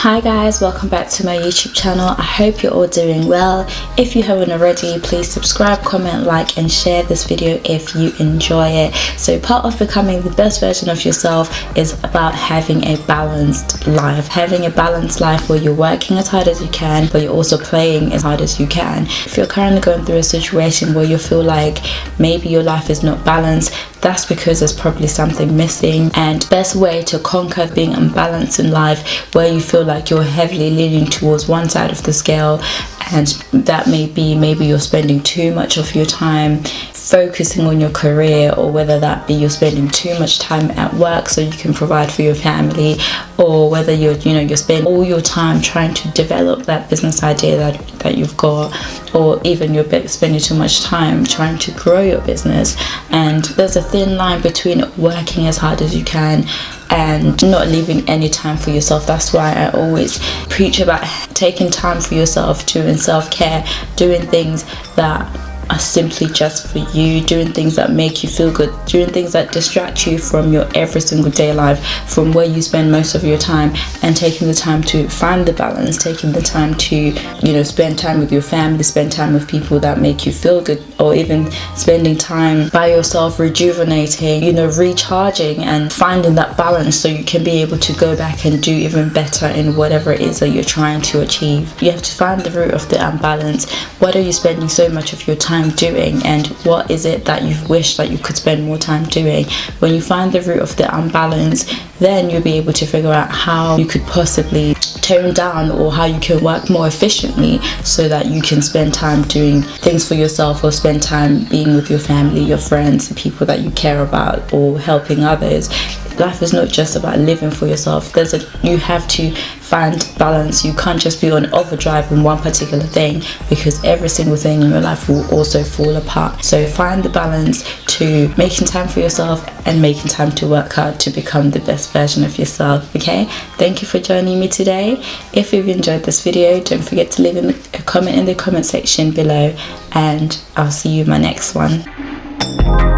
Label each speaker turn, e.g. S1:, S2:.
S1: Hi guys, welcome back to my YouTube channel. I hope you're all doing well. If you haven't already, please subscribe, comment, like and share this video if you enjoy it. So part of becoming the best version of yourself is about having a balanced life. Having a balanced life where you're working as hard as you can, but you're also playing as hard as you can. If you're currently going through a situation where you feel like maybe your life is not balanced, that's because there's probably something missing. And best way to conquer being unbalanced in life, where you feel like you're heavily leaning towards one side of the scale, and that may be maybe you're spending too much of your time focusing on your career, or whether that be you're spending too much time at work so you can provide for your family, or whether you're spending all your time trying to develop that business idea that you've got, or even you're spending too much time trying to grow your business. And there's a thin line between working as hard as you can and not leaving any time for yourself. That's why I always preach about taking time for yourself, doing self-care, doing things that are simply just for you, doing things that make you feel good, doing things that distract you from your every single day life, from where you spend most of your time, and taking the time to find the balance, taking the time to spend time with your family, spend time with people that make you feel good, or even spending time by yourself, rejuvenating, recharging, and finding that balance so you can be able to go back and do even better in whatever it is that you're trying to achieve. You have to find the root of the unbalance. What are you spending so much of your time doing, and what is it that you've wished that you could spend more time doing? When you find the root of the unbalance, then you'll be able to figure out how you could possibly tone down, or how you can work more efficiently so that you can spend time doing things for yourself, or spend time being with your family, your friends, the people that you care about, or helping others. Life is not just about living for yourself. You have to find balance. You can't just be on overdrive on one particular thing, because every single thing in your life will also fall apart. So find the balance to making time for yourself and making time to work hard to become the best version of yourself. Okay, thank you for joining me today. If you've enjoyed this video, don't forget to leave a comment in the comment section below, and I'll see you in my next one.